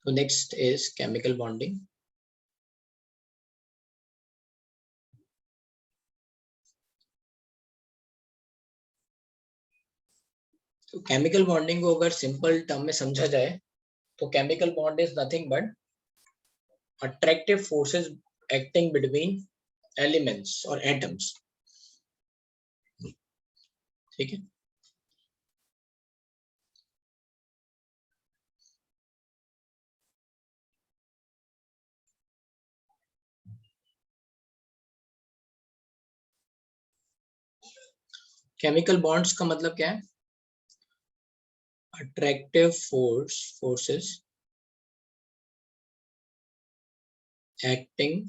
So next is chemical bonding. तो chemical bonding को अगर सिंपल टर्म में समझा जाए तो chemical bond is nothing but attractive forces acting between elements or atoms. ठीक है. केमिकल बॉन्ड्स का मतलब क्या है? Attractive forces acting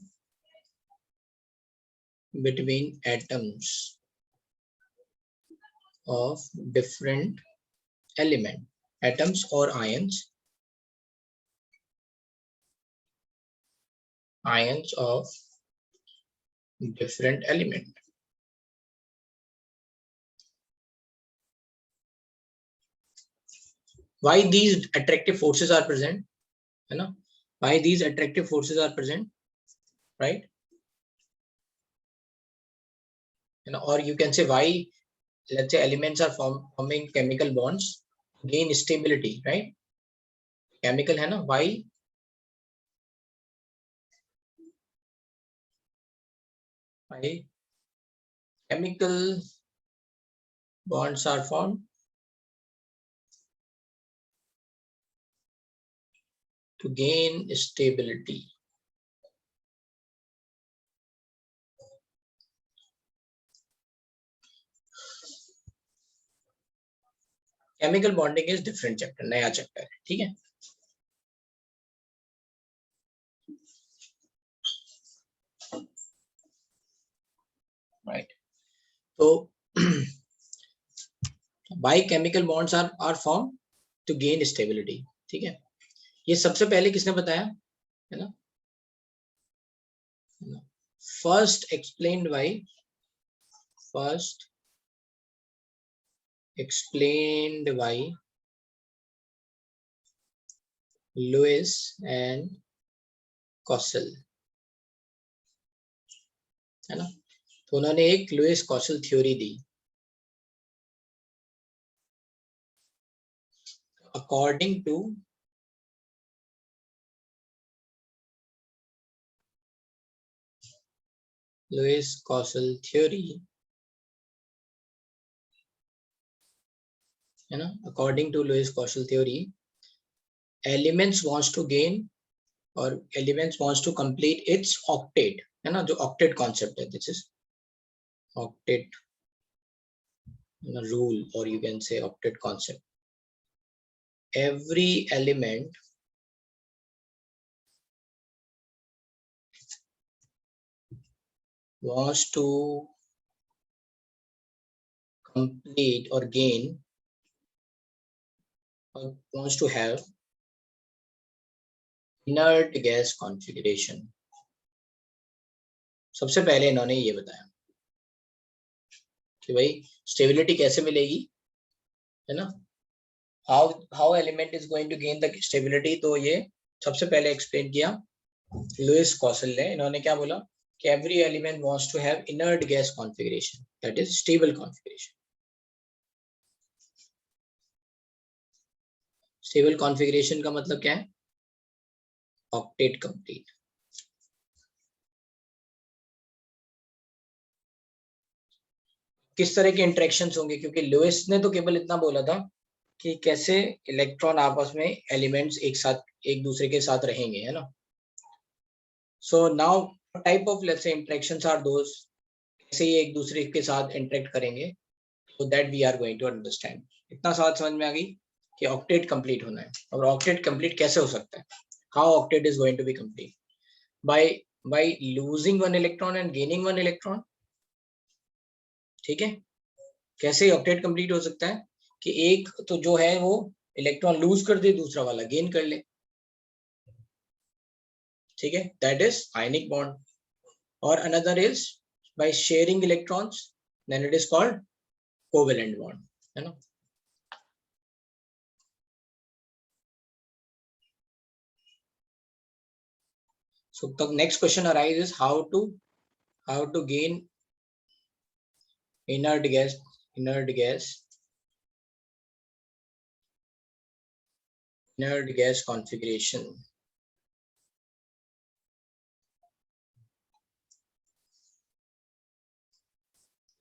between atoms of different atoms or ions of different element. Why these attractive forces are present? है ना? Why these attractive forces are present? Right? Or you can say why, let's say, elements are forming chemical bonds, gain stability, right? Chemical है ना? Why? Why chemical bonds are formed? To gain stability. Chemical bonding is different chapter, नया chapter है. ठीक है. Right. तो by chemical bonds are form to gain stability. ठीक है. ये सबसे पहले किसने बताया? है ना? First explained by Lewis and Kossel. है ना? तो उन्होंने एक लुइस कॉसल थ्योरी दी. According to Lewis Kossel theory, है ना? According to Lewis Kossel theory, elements wants to gain और elements wants to complete it's octet. है ना? जो ऑक्टेट कॉन्सेप्ट है, this is octet rule, or you can say octet concept. Every element wants to complete or gain or wants to have inert gas configuration. सबसे पहले इन्होंने ये बताया कि भाई स्टेबिलिटी कैसे मिलेगी, है ना? How element is going to gain the stability. तो ये सबसे पहले एक्सप्लेन किया लुइस कॉसल ने. इन्होंने क्या बोला कि every element wants to have inert gas configuration, that is stable configuration. Stable configuration का मतलब क्या है? Octet complete. किस तरह के इंटरेक्शंस होंगे? क्योंकि लुइस ने तो केवल इतना बोला था कि कैसे इलेक्ट्रॉन आपस में एलिमेंट्स एक साथ एक दूसरे के साथ रहेंगे, है ना? So now type of let's say interactions are those, कैसे ये एक दूसरे के साथ इंटरेक्ट करेंगे, so that we are going to understand. इतना साथ समझ में आ गई कि ऑक्टेट कंप्लीट होना है. और ऑक्टेट कंप्लीट कैसे हो सकता है? How octet is going to be complete? by losing one electron and gaining one electron. ठीक है. कैसे ऑक्टेट कंप्लीट हो सकता है कि एक तो जो है वो इलेक्ट्रॉन लूज कर दे, दूसरा वाला गेन कर ले. ठीक है. That is ionic bond. और another is by sharing electrons, then it is called covalent bond, है ना? So the next question arises how to gain inert gas configuration.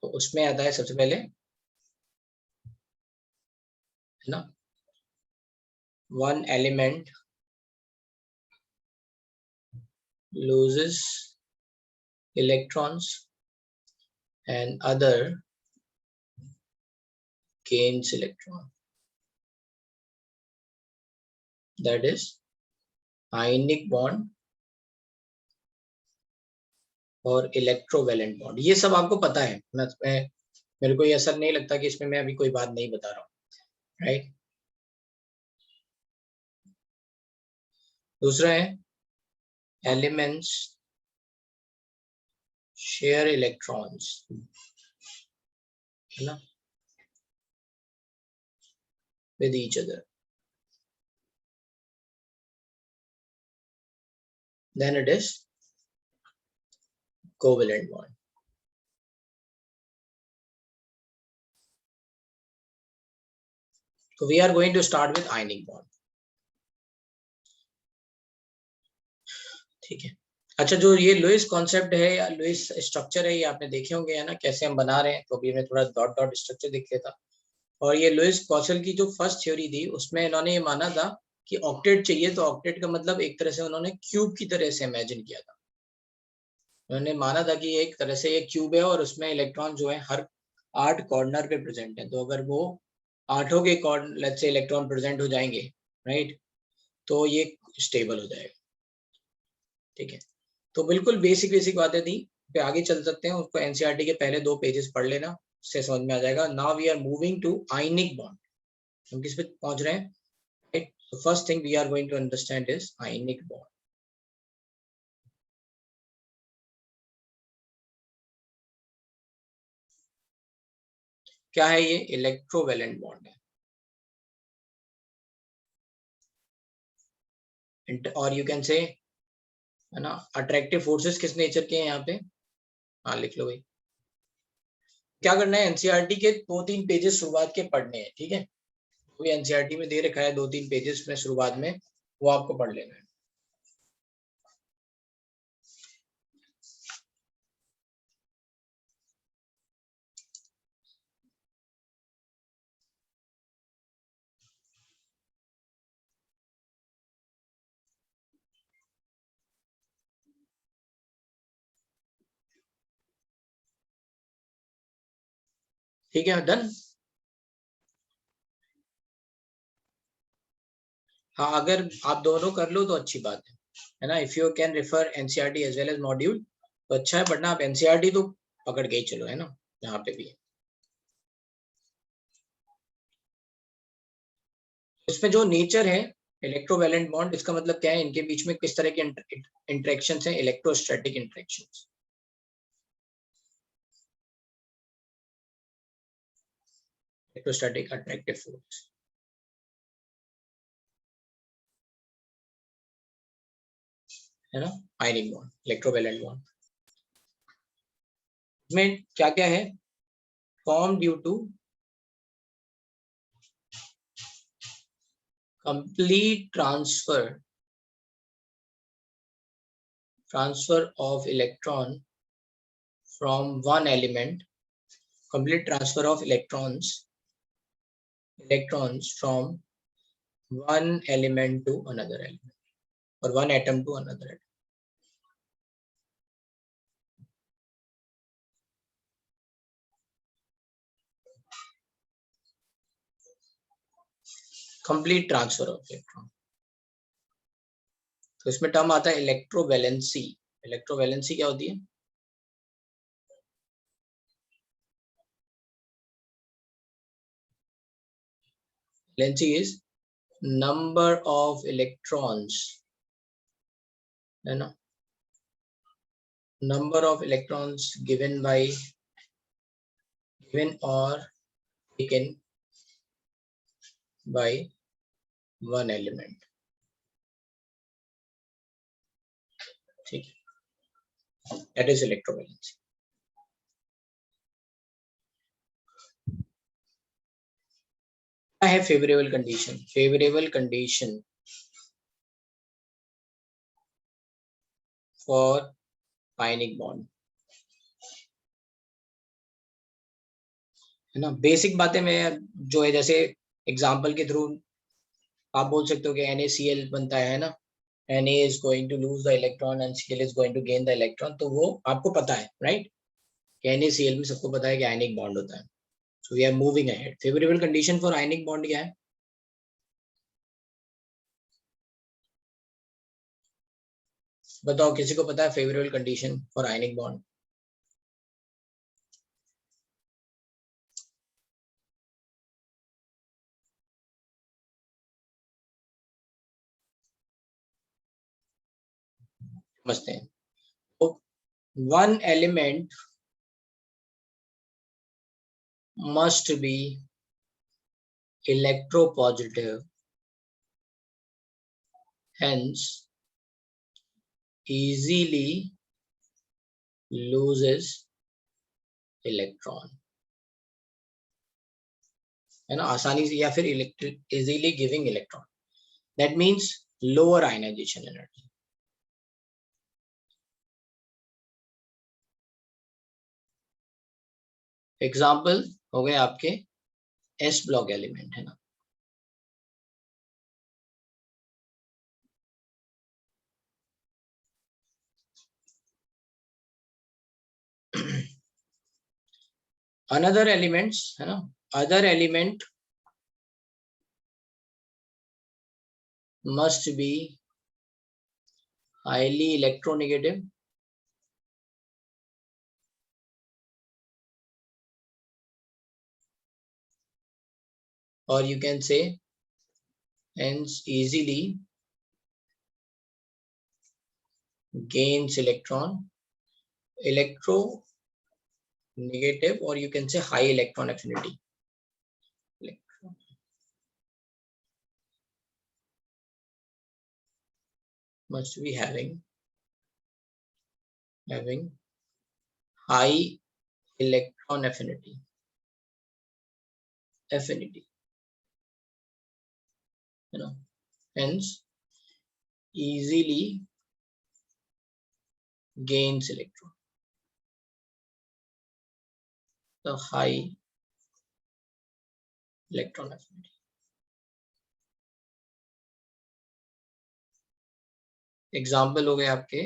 तो उसमें आता है सबसे पहले है ना, one element loses electrons and other gains electron. That is ionic bond और इलेक्ट्रोवैलेंट बॉन्ड. ये सब आपको पता है. मेरे को ये असर नहीं लगता कि इसमें मैं अभी कोई बात नहीं बता रहा हूँ, राइट. दूसरा है एलिमेंट्स शेयर इलेक्ट्रॉन्स, है ना, with each other. Then it is covalent bond. So we are going to start with ionic bond. ठीक है. अच्छा, जो ये लुईस कॉन्सेप्ट है या लुईस स्ट्रक्चर है, ये आपने देखे होंगे, है ना, कैसे हम बना रहे हैं. तो अभी मैं थोड़ा डॉट डॉट स्ट्रक्चर दिख लेता. और ये लुईस कॉसल की जो फर्स्ट थ्योरी थी उसमें इन्होंने ये माना था कि ऑक्टेट चाहिए. तो ऑक्टेट का मतलब एक तरह से उन्होंने क्यूब की तरह से इमेजिन किया था. उन्होंने माना था कि एक तरह से ये क्यूब है और उसमें इलेक्ट्रॉन जो है हर 8 कॉर्नर पे प्रेजेंट है. तो अगर वो 8 के corner let's say electron present हो जाएंगे, राइट, तो ये स्टेबल हो जाएगा. ठीक है. तो बिल्कुल बेसिक बातें थी. पे आगे चल सकते हैं. उसको एनसीईआरटी के पहले 2 पेजेस पढ़ लेना, उससे समझ में आ जाएगा. Now we are moving to ionic bond. हम किस पे पहुंच रहे हैं, राइट. तो first thing we are going to understand is ionic bond. क्या है ये? इलेक्ट्रोवैलेंट बॉन्ड है. और यू कैन से, है ना, अट्रैक्टिव फोर्सेस किस नेचर के हैं यहाँ पे. हाँ, लिख लो भाई. क्या करना है, एनसीईआरटी के 2-3 पेजेस शुरुआत के पढ़ने हैं. ठीक है. तो एनसीईआरटी में दे रखा है 2-3 पेजेस में शुरुआत में, वो आपको पढ़ लेना है. ठीक है, डन. हाँ, अगर आप दोनों कर लो तो अच्छी बात है ना. If you can refer NCERT as well as module तो अच्छा है. वरना आप एनसीईआरटी तो पकड़ के ही चलो, है ना, यहाँ पे भी. इसमें जो नेचर है इलेक्ट्रोवैलेंट बॉन्ड, इसका मतलब क्या है, इनके बीच में किस तरह के इंटरेक्शंस हैं, electrostatic interactions. Electrostatic attractive force, है ना. आयनिक बॉन्ड, इलेक्ट्रोवैलेंट बॉन्ड में क्या क्या है, form due to complete transfer of electron from one element, complete transfer of electrons from one element to another element or one atom to another atom. Complete transfer of electron. तो इसमें term आता है electrovalency. Electrovalency क्या होती है? Valency is number of electrons, है ना, number of electrons given or taken by one element. ठीक है, दैट इज इलेक्ट्रोवैलेंसी। क्या है favourable condition? Favourable condition for ionic bond, है ना। बेसिक बातें मैं जो है, जैसे एग्जांपल के थ्रू आप बोल सकते हो कि NaCl बनता है ना, Na is going to lose the electron and Cl is going to gain the electron, तो वो आपको पता है, राइट, कि NaCl में सबको पता है कि आयनिक बॉन्ड होता है। So we are moving ahead. Favourable condition for ionic bond क्या है? बताओ, किसी को पता है favourable condition for ionic bond? समझते हैं। तो one element must be electropositive, hence easily loses electron, है ना, आसानी से, या फिर easily giving electron, that means lower ionisation energy. Example हो गए आपके एस ब्लॉक एलिमेंट, है ना। अनदर एलिमेंट्स, है ना, other element must be highly electronegative, or you can say hence easily gains electronegative, or you can say high electron affinity. Must be having high electron affinity, you know, hence easily gains electron, the high electron affinity. Example हो गए आपके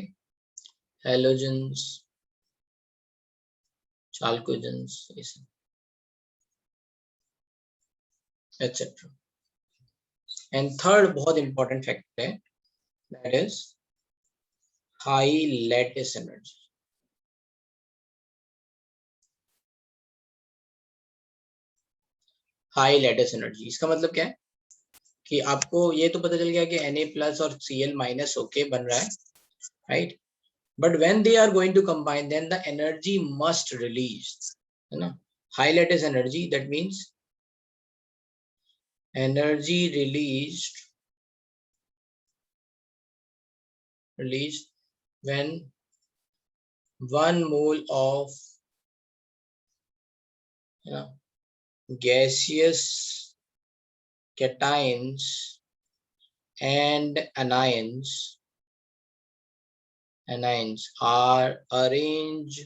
halogens, चाल्कोजेंस, etcetera. And third बहुत important factor है, that is high lattice energy. High lattice energy, इसका मतलब क्या है कि आपको ये तो पता चल गया कि Na+ और Cl- होके बन रहा है, right, but when they are going to combine, then the energy must release, है ना। high lattice energy, that means energy released when 1 mole of, you know, gaseous cations and anions are arranged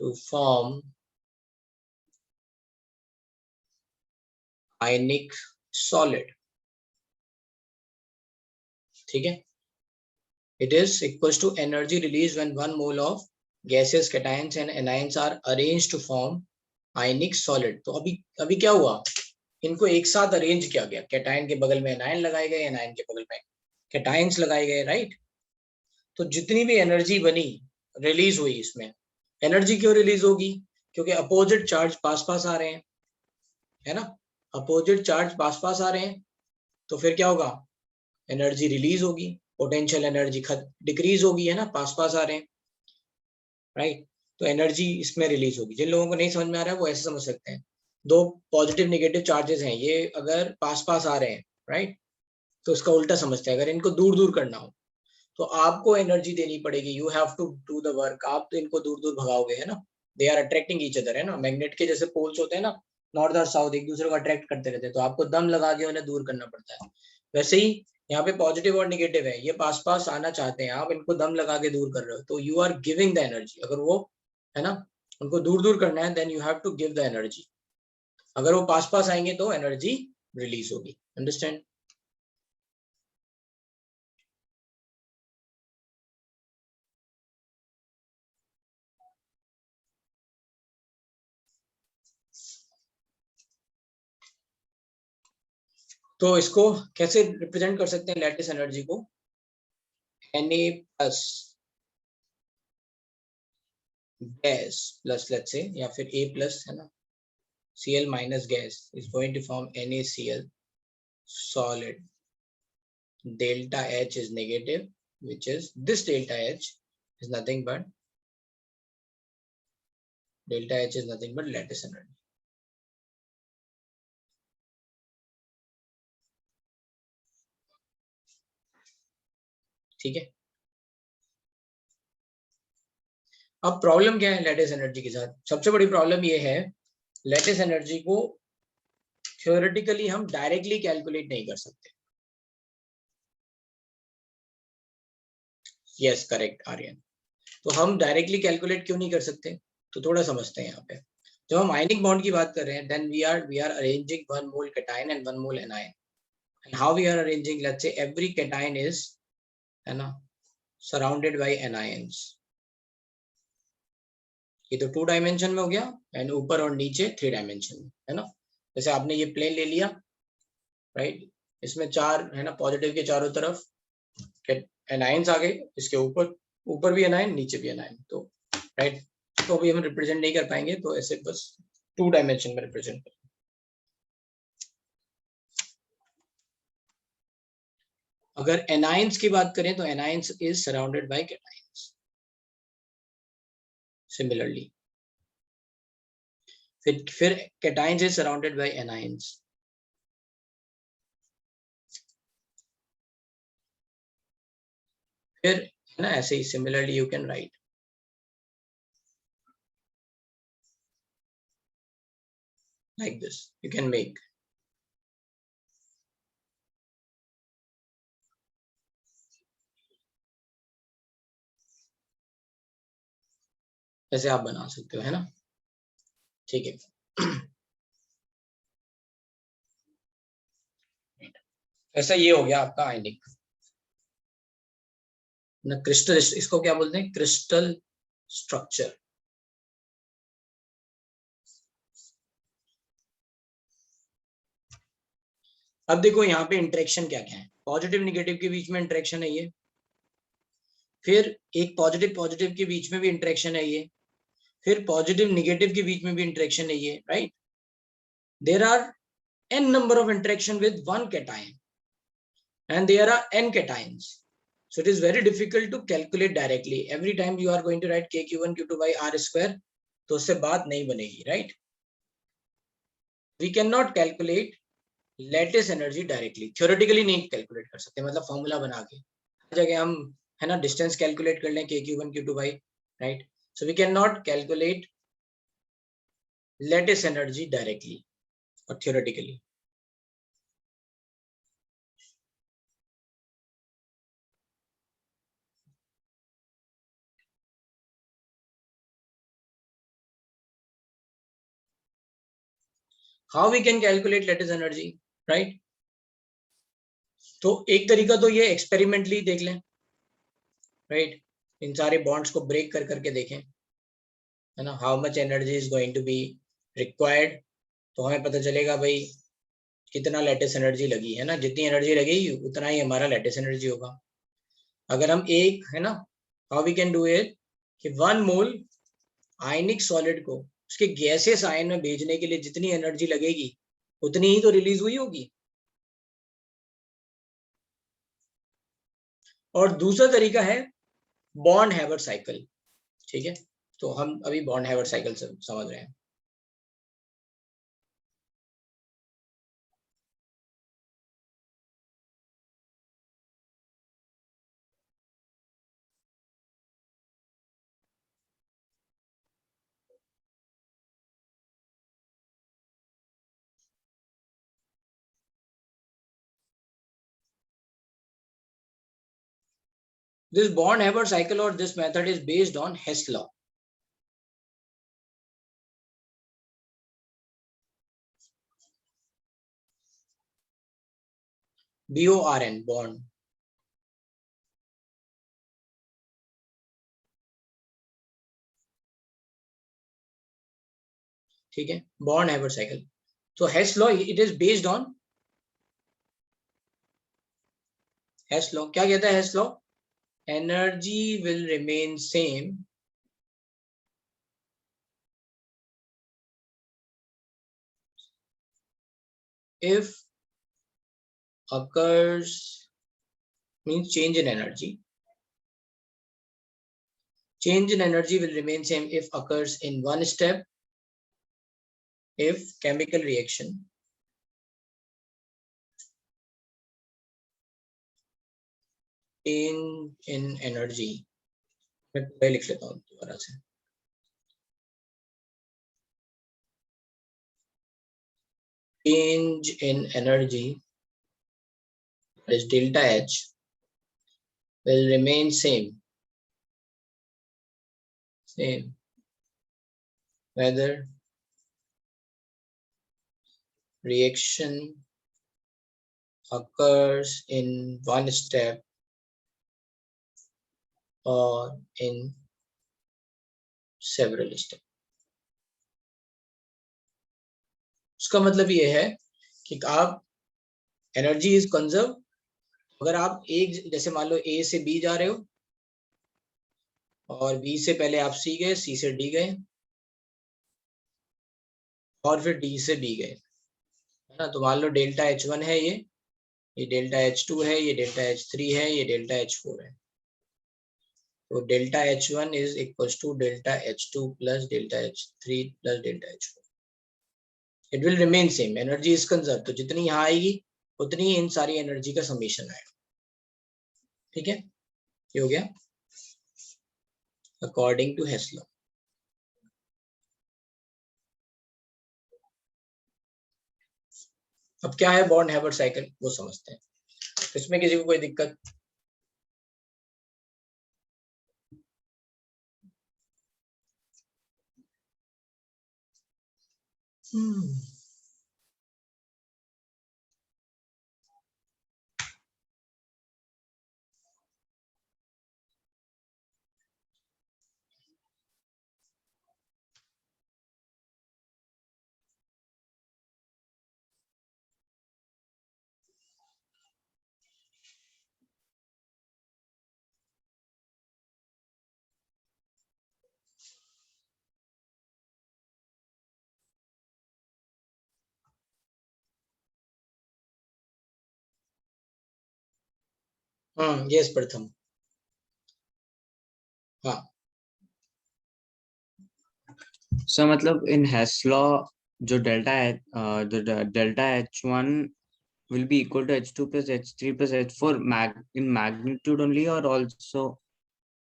to form ionic solid, ठीक है। It is equals to energy released when 1 mole of gaseous cations and anions are arranged to form ionic solid। तो अभी क्या हुआ, इनको एक साथ arrange किया गया, कैटायन के बगल में एनायन लगाए गए, एनायन के बगल में कैटायंस लगाए गए, राइट। तो जितनी भी एनर्जी बनी, रिलीज हुई, इसमें एनर्जी क्यों रिलीज होगी? क्योंकि अपोजिट चार्ज पास पास आ रहे हैं, है ना, अपोजिट चार्ज पास पास आ रहे हैं, तो फिर क्या होगा, एनर्जी रिलीज होगी, पोटेंशियल एनर्जी डिक्रीज होगी, है ना, पास पास आ रहे हैं, राइट। तो एनर्जी इसमें रिलीज होगी। जिन लोगों को नहीं समझ में आ रहा है वो ऐसे समझ सकते हैं, दो पॉजिटिव नेगेटिव चार्जेस हैं, ये अगर पास पास आ रहे हैं, राइट, तो इसका उल्टा समझते हैं, अगर इनको दूर दूर करना हो तो आपको एनर्जी देनी पड़ेगी, you have to do the work. आप तो इनको दूर दूर भगाओगे, है ना, they are attracting each other, है ना, मैग्नेट के जैसे पोल्स होते हैं ना, नॉर्थ और साउथ एक दूसरे को अट्रैक्ट करते रहते हैं, तो आपको दम लगा के उन्हें दूर करना पड़ता है। वैसे ही यहाँ पे पॉजिटिव और निगेटिव है, ये पास पास आना चाहते हैं, आप इनको दम लगा के दूर कर रहे हो, तो you are giving the energy. अगर वो, है ना, उनको दूर दूर करना है, then you have to give the energy. अगर वो पास पास आएंगे तो एनर्जी रिलीज होगी। अंडरस्टैंड? तो इसको कैसे रिप्रेजेंट कर सकते हैं लैटिस एनर्जी को? Na plus gas plus let's say, या फिर A प्लस, है ना, Cl minus gas is going to form NaCl solid. Delta H is negative, which is this delta H is nothing but lattice energy. ठीक है। अब problem क्या है lattice energy के साथ? सबसे बड़ी प्रॉब्लम ये है, लैटिस एनर्जी को थ्योरेटिकली हम डायरेक्टली कैलकुलेट नहीं कर सकते। Yes, correct Aryan. तो हम डायरेक्टली कैलकुलेट क्यों नहीं कर सकते? तो थोड़ा समझते हैं यहाँ पे। जब हम आयनिक बॉन्ड की बात कर रहे हैं, then we are arranging one mole cation and one mole anion. And how we are arranging, let's say every cation is, है ना, सराउंडेड बाय एनायंस। ये तो 2 डायमेंशन में हो गया, एंड ऊपर और नीचे 3 डायमेंशन में, है ना। जैसे आपने ये प्लेन ले लिया, राइट, इसमें 4, है ना, पॉजिटिव के चारों तरफ एनायंस आ गए, इसके ऊपर ऊपर भी एनायन, नीचे भी एनायन, तो राइट, तो अभी हम रिप्रेजेंट नहीं कर पाएंगे, तो ऐसे बस 2 डायमेंशन में रिप्रेजेंट कर। अगर एनायंस की बात करें तो anions is surrounded by cations. Similarly फिर cations is surrounded by anions. फिर, है ना, ऐसे ही similarly you can write like this, you can make। ऐसे आप बना सकते हो, है ना, ठीक है। ऐसा ये हो गया आपका आयनिक ना, क्रिस्टल, इसको क्या बोलते हैं, क्रिस्टल स्ट्रक्चर। अब देखो यहाँ पे इंटरेक्शन क्या क्या है, पॉजिटिव निगेटिव के बीच में इंटरेक्शन है ये, फिर एक पॉजिटिव पॉजिटिव के बीच में भी इंटरेक्शन है ये, फिर पॉजिटिव निगेटिव के बीच में भी इंटरेक्शन है ये, right. There are n number of interaction with one cation, and there are n cations, so it is very difficult to calculate directly every time you are going to write k q1 q2 by r square, तो उससे बात नहीं बनेगी, right. we cannot calculate lettuce energy directly, theoretically नहीं calculate कर सकते, मतलब formula बना के हर जगह हम, है ना, डिस्टेंस कैलकुलेट कर लें k q1 q2 by, right, so we can not calculate lattice energy directly और theoretically. How we can calculate lattice energy, right. तो एक तरीका तो ये एक्सपेरिमेंटली देख लें, राइट, इन सारे बॉन्ड्स को ब्रेक कर करके देखें, है ना, how much energy is going to be required, तो हमें पता चलेगा भाई कितना लेटिस एनर्जी लगी, है ना, जितनी एनर्जी लगेगी उतना ही हमारा लेटिस एनर्जी होगा। अगर हम एक, है ना, how we can do it, कि 1 मोल आयनिक सॉलिड को उसके गैसेस आयन में भेजने के लिए जितनी एनर्जी लगेगी उतनी ही तो रिलीज हुई होगी। और दूसरा तरीका है बॉन्ड हैवर्ट साइकिल, ठीक है, तो हम अभी बॉन्ड हैवर्ट साइकिल समझ रहे हैं। This Born-Haber cycle or this method is based on Hess law. BORN, Born. ठीक है, Born-Haber cycle. So Hess law, it is based on Hess law. क्या कहता है Hess law? Energy will remain same if occurs, means change in energy. Change in energy will remain same if occurs in one step, if chemical reaction in energy. मैं पूरा लिख लेता हूँ दोबारा से. Change in energy, that is delta H, will remain same whether reaction occurs in one step or in several steps. उसका मतलब ये है कि आप एनर्जी इज कंजर्व अगर आप एक, जैसे मान लो ए से बी जा रहे हो और बी से पहले आप सी गए, सी से डी गए और फिर डी से बी गए, है ना. तो मान लो डेल्टा H1 है, ये डेल्टा H2 है, ये डेल्टा H3 है, ये डेल्टा H4 है. तो delta H1 is equals to delta H2 plus delta H3 plus delta H4. It will remain same, energy is conserve. तो जितनी यहाँ आएगी उतनी ही इन सारी एनर्जी का समीशन आएगा. ठीक है, ये हो गया अकॉर्डिंग टू हेस लॉ. अब क्या है बॉर्न-हैबर साइकिल वो समझते हैं. इसमें किसी को कोई दिक्कत? यस प्रथम. हाँ सर मतलब इन हेस लॉ जो delta H1 will be equal to H2 plus H3 plus H4 in magnitude only or also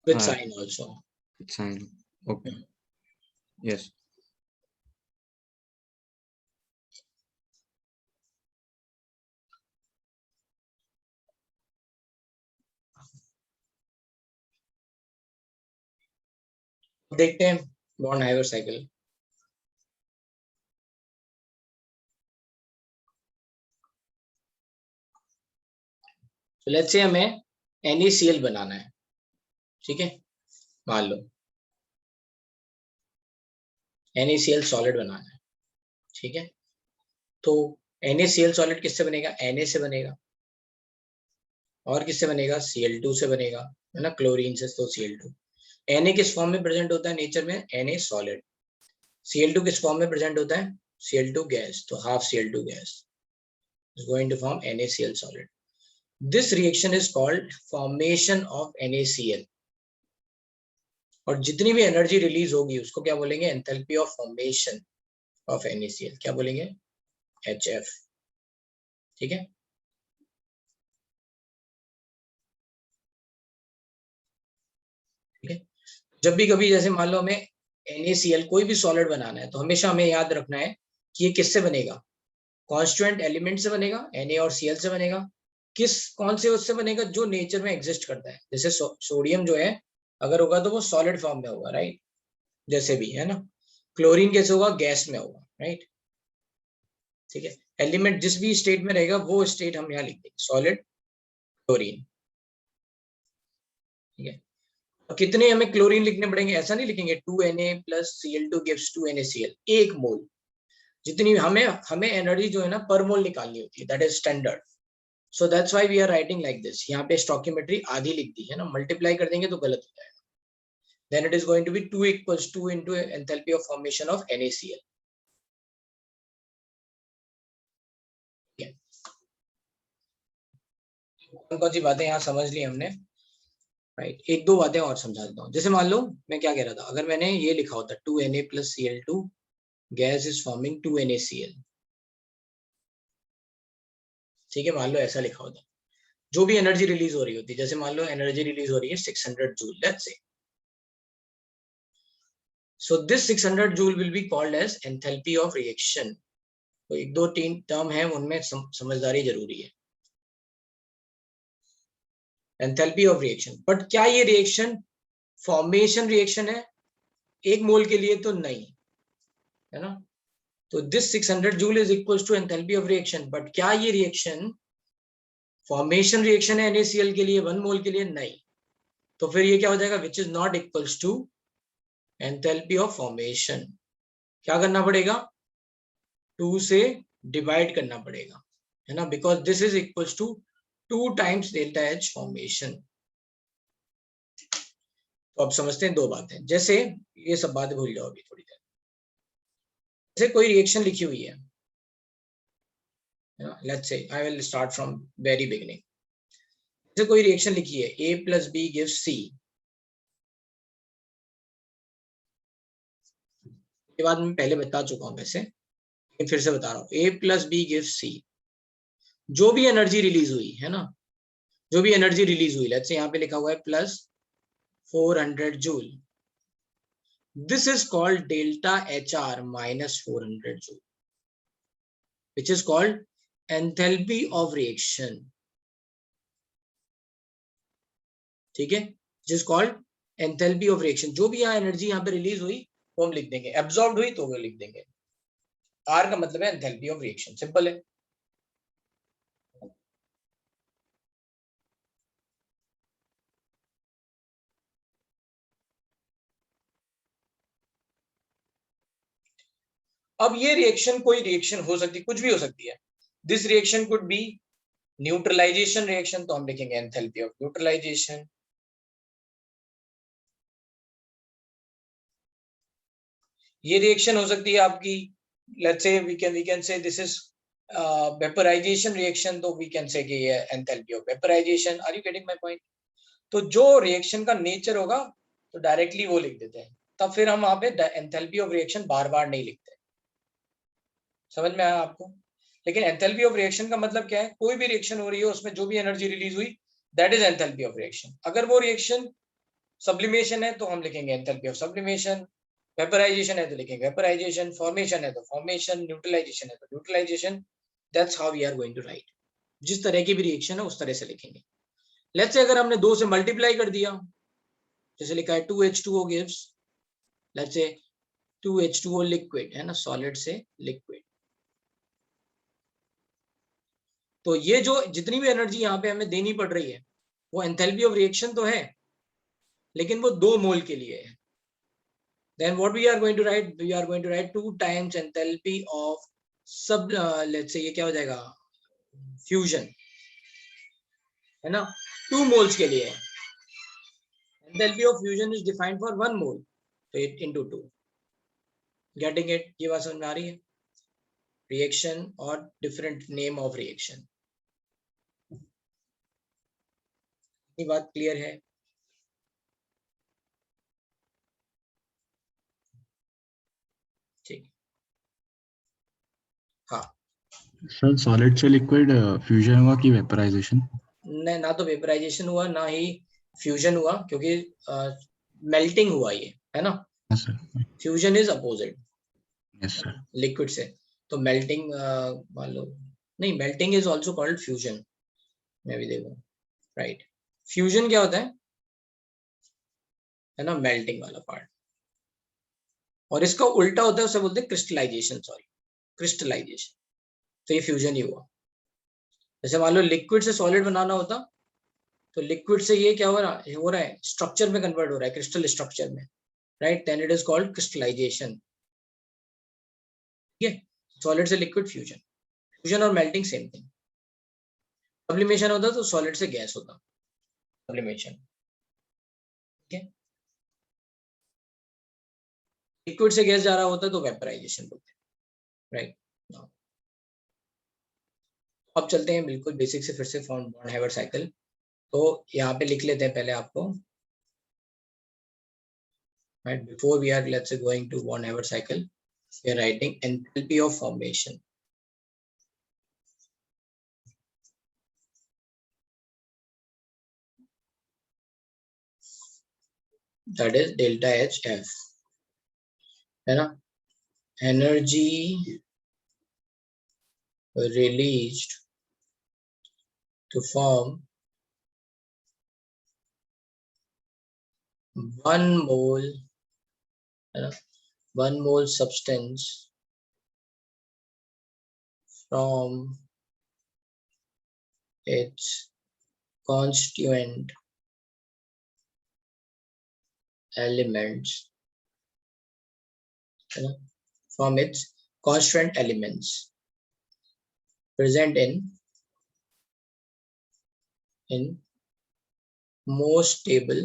with sign also. With sign. Okay. Yes. देखते हैं बॉर्न-हाइवर साइकिल. तो लेट्स से हमें NaCl बनाना है. ठीक है, मान लो NaCl सॉलिड बनाना है. ठीक है, तो NaCl सॉलिड किससे बनेगा? Na से बनेगा. और किससे बनेगा? Cl2 से बनेगा, है ना, क्लोरीन से. तो Cl2. Na किस फॉर्म में प्रेजेंट होता है नेचर में? Na solid. Cl2 किस फॉर्म में प्रेजेंट होता है? Cl2 gas. तो half Cl2 gas is going to form NaCl solid. This reaction is called formation of NaCl. और जितनी भी एनर्जी रिलीज होगी उसको क्या बोलेंगे? Enthalpy of formation of NaCl. क्या बोलेंगे? HF. ठीक है, ठीक है. जब भी कभी जैसे मान लो हमें NaCl कोई भी सॉलिड बनाना है तो हमेशा हमें याद रखना है कि ये किससे बनेगा? कॉन्स्टिट्यूएंट एलिमेंट से बनेगा, Na और Cl से बनेगा, कौन से उससे बनेगा, जो नेचर में एग्जिस्ट करता है। जैसे सोडियम जो है अगर होगा तो वो सॉलिड फॉर्म में होगा, राइट, जैसे भी है ना। क्लोरीन कैसे होगा, गैस में होगा, राइट, ठीक है। एलिमेंट जिस भी स्टेट में रहेगा वो स्टेट हम यहाँ लिख देंगे, सॉलिड क्लोरीन, ठीक है। और कितने हमें क्लोरीन लिखने पड़ेंगे, ऐसा नहीं लिखेंगे 2Na + Cl2 gives 2NaCl, 1 मोल। जितनी हमें हमें एनर्जी जो है ना पर मोल निकालनी होती है, that is standard. So that's why we are writing like this. यहाँ पे स्टोइकियोमेट्री आधी लिख दी है ना, मल्टीप्लाई कर देंगे तो गलत हो जाएगा। Then it is going to be 2 = 2 into enthalpy of formation of NaCl। कौन सी बातें यहाँ समझ ली हमने, राइट। एक दो बातें और समझा देता हूँ। जैसे मान लो मैं क्या कह रहा था, अगर मैंने ये लिखा होता 2Na + Cl2 gas is forming 2NaCl, ठीक है, मान लो ऐसा लिखा होता, जो भी एनर्जी रिलीज हो रही होती, जैसे मान लो एनर्जी रिलीज हो रही है 600 joule, let's say. So this 600 joule will be called as enthalpy of reaction। तो एक दो तीन टर्म है उनमें समझदारी जरूरी है। एंथैल्पी ऑफ रिएक्शन, बट क्या ये रिएक्शन फॉर्मेशन रिएक्शन है एक मोल के लिए, तो नहीं है ना। तो this 600 joule is equals to enthalpy of reaction, but क्या ये रिएक्शन फॉर्मेशन रिएक्शन है NaCl के लिए 1 मोल के लिए, नहीं। तो फिर ये क्या हो जाएगा, which is not equals to enthalpy of formation. क्या करना पड़ेगा, 2 से डिवाइड करना पड़ेगा, है ना, because this is equals to 2 times ΔH फॉर्मेशन। तो अब समझते हैं दो बातें। जैसे ये सब बातें भूल जाओ अभी थोड़ी देर। जैसे कोई रिएक्शन लिखी हुई है, let's say I will start from very beginning. जैसे कोई रिएक्शन लिखी है A + B gives C, ये बात मैं पहले बता चुका हूं वैसे, लेकिन फिर से बता रहा हूँ। A + B gives C, जो भी एनर्जी रिलीज हुई है ना, जो भी एनर्जी रिलीज हुई, लेट्स से यहाँ पे लिखा हुआ है +400 joule, this is called delta HR - 400 joule, which is called enthalpy of reaction, ठीक है, which is called enthalpy of reaction। जो भी यहाँ एनर्जी यहाँ पे रिलीज हुई वो हम लिख देंगे, एब्जॉर्ब हुई तो वो लिख देंगे। R का मतलब है एंथैल्पी ऑफ रिएक्शन, सिंपल है। अब ये रिएक्शन कोई रिएक्शन हो सकती है, कुछ भी हो सकती है। This reaction could be neutralisation reaction, तो हम लिखेंगे एंथैल्पी ऑफ न्यूट्रलाइजेशन। ये रिएक्शन हो सकती है आपकी, let's say we can say this is vaporisation reaction, तो वी कैन से कि ये enthalpy of vaporisation. Are you getting my point. तो जो रिएक्शन का नेचर होगा तो डायरेक्टली वो लिख देते हैं, तब फिर हम वहां पे एंथैल्पी ऑफ रिएक्शन बार बार नहीं लिखते। समझ में आया आपको। लेकिन एंथैल्पी ऑफ रिएक्शन का मतलब क्या है, कोई भी रिएक्शन हो रही है उसमें जो भी एनर्जी रिलीज हुई, that is enthalpy of reaction. अगर वो रिएक्शन सब्लिमेशन है तो हम लिखेंगे एंथैल्पी ऑफ सब्लिमेशन, वेपराइजेशन है तो लिखेंगे वेपराइजेशन, फॉर्मेशन है तो फॉर्मेशन, न्यूट्रलाइजेशन है तो neutralisation. That's how we are going to write. जिस तरह की भी रिएक्शन है उस तरह से लिखेंगे। लेट्स से अगर हमने 2 से मल्टीप्लाई कर दिया, जैसे लिखा है 2H2O gives, let's say 2H2O liquid है ना, सॉलिड से लिक्विड। तो ये जो जितनी भी एनर्जी यहाँ पे हमें देनी पड़ रही है वो एंथैल्पी ऑफ रिएक्शन तो है, लेकिन वो 2 मोल के लिए है। Then what we are going to write, we are going to write 2 times enthalpy of sub let's say ये क्या हो जाएगा, फ्यूजन, है ना, 2 मोल्स के लिए। enthalpy of fusion is defined for 1 mole, so it into 2। getting it, ये बात समझ में आ रही है। रिएक्शन और डिफरेंट नेम ऑफ रिएक्शन, ये बात क्लियर है। ठीक, हाँ सर सॉलिड से लिक्विड फ्यूजन हुआ कि वेपराइजेशन? ना तो वेपराइजेशन हुआ ना ही फ्यूजन हुआ, क्योंकि मेल्टिंग हुआ ये, है ना। Yes sir. Fusion is opposite yes sir. Liquid से, तो मेल्टिंग मान लो नहीं, melting is also called fusion. मैं भी देखूं, राइट। फ्यूजन क्या होता है ना, मेल्टिंग वाला पार्ट, और इसका उल्टा होता है, उसे बोलते हैं क्रिस्टलाइजेशन, सॉरी क्रिस्टलाइजेशन। तो ये फ्यूजन ही हुआ। जैसे मान लो लिक्विड से सॉलिड बनाना होता, तो लिक्विड से ये क्या हो रहा है स्ट्रक्चर में कन्वर्ट हो रहा है, क्रिस्टल स्ट्रक्चर में, right, then it is called crystallisation. ठीक है, सॉलिड से लिक्विड फ्यूजन, फ्यूजन और मेल्टिंग सेम थिंग। सब्लिमेशन होता तो सॉलिड से गैस होता, सब्लिमेशन। ठीक है, लिक्विड से गैस जा रहा होता तो वेपराइजेशन बोलते हैं, राइट। अब चलते हैं बिल्कुल बेसिक से फिर से बॉर्न हैवर साइकिल। तो यहाँ पे लिख लेते हैं पहले आपको, right, before we are let's say going to Born Haber cycle, we are writing enthalpy of formation. That is delta HF, है ना, energy released to form 1 mole, है ना, 1 mole substance from its constituent elements, है ना, from its constituent elements present in most stable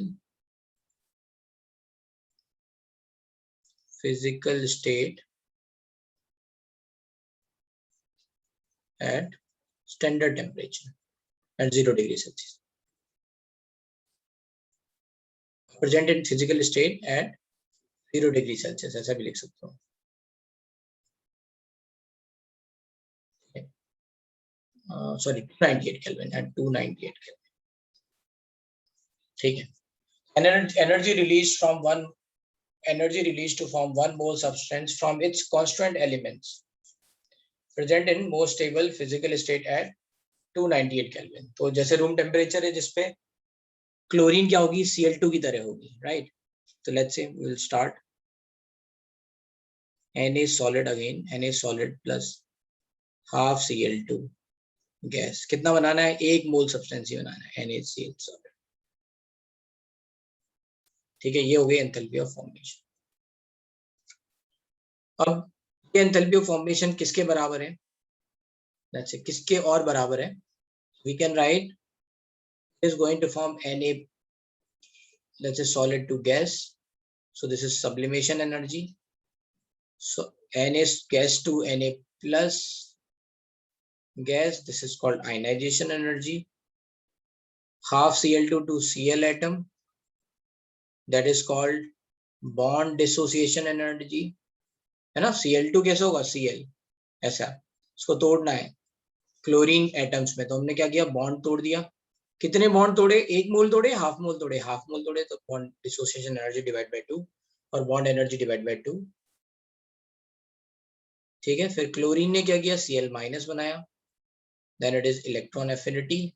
physical state at standard temperature at 0 degrees Celsius. Present in physical state at 0 degrees Celsius, ऐसा भी लिख सकता हूँ। Sorry, 298 Kelvin at 298 Kelvin. ठीक है, energy released from energy released to form 1 mole substance from its constituent elements present in most stable physical state at 298 Kelvin. तो जैसे room temperature है जिसपे क्लोरीन क्या होगी, Cl2 की तरह होगी, राइट। तो let's say we will start Na solid again, Na solid plus half Cl2 gas. कितना बनाना है, 1 मोल सब्सटेंस ही बनाना है, NaCl solid। ठीक है, ये हो गई एंथैल्पी ऑफ फॉर्मेशन। अब ये एंथैल्पी ऑफ फॉर्मेशन किसके बराबर है, लेट्स से किसके और बराबर है, we can write it is going to form Na, let's say solid to gas, so this is sublimation energy, so Na gas to Na plus gas, this is called ionization energy, half Cl2 to Cl atom, that is called bond dissociation energy, है ना। Cl2 कैसे होगा, Cl ऐसा, इसको तोड़ना है chlorine atoms में, तो हमने क्या किया, बॉन्ड तोड़ दिया। कितने बॉन्ड तोड़े, 1 मोल तोड़े, हाफ मोल तोड़े, हाफ मोल तोड़े, तो bond dissociation energy divide by 2 और बॉन्ड एनर्जी डिवाइड बाय 2। ठीक है, फिर क्लोरीन ने क्या किया, Cl माइनस बनाया, then it is electron affinity,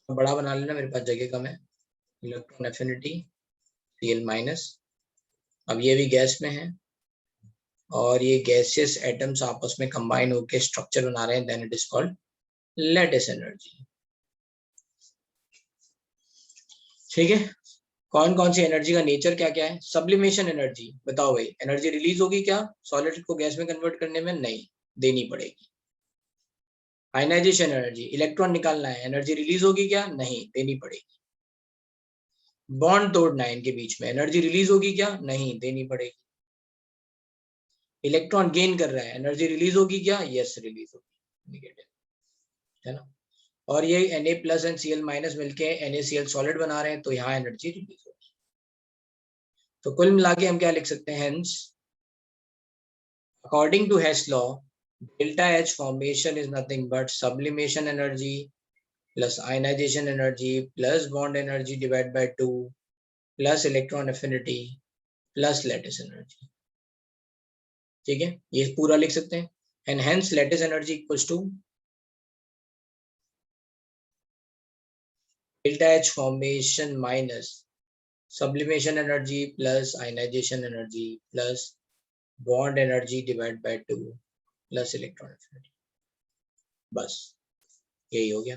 बड़ा बना लेना, मेरे पास जगह कम है, इलेक्ट्रॉन एफिनिटी Cl माइनस। अब ये भी गैस में है और ये गैसियस एटम्स आपस में कंबाइन होकर स्ट्रक्चर बना रहे हैं, then it is called lattice energy. ठीक है, कौन कौन सी एनर्जी का नेचर क्या क्या है, सब्लिमेशन एनर्जी, बताओ भाई, एनर्जी रिलीज होगी क्या सॉलिड को गैस में कन्वर्ट करने में, नहीं, देनी पड़ेगी। आयनाइजेशन एनर्जी, इलेक्ट्रॉन निकालना है, एनर्जी रिलीज होगी क्या, नहीं, देनी पड़ेगी। बॉन्ड तोड़ना है इनके बीच में, एनर्जी रिलीज होगी क्या, नहीं, देनी पड़ेगी। इलेक्ट्रॉन गेन कर रहा है, एनर्जी रिलीज होगी क्या, यस रिलीज होगी, नेगेटिव, है ना। और ये Na plus and Cl minus मिलके NaCl सॉलिड बना रहे हैं, तो यहाँ एनर्जी रिलीज होगी। तो कुल मिला के हम क्या लिख सकते हैं, hence according to Hess law, delta H formation is nothing but sublimation energy plus ionisation energy plus bond energy divide by 2 plus electron affinity plus lattice energy. ठीक है, ये पूरा लिख सकते हैं। and hence lattice energy equals to delta H formation minus sublimation energy plus ionization energy plus bond energy divided by 2 plus electron affinity. बस यही हो गया.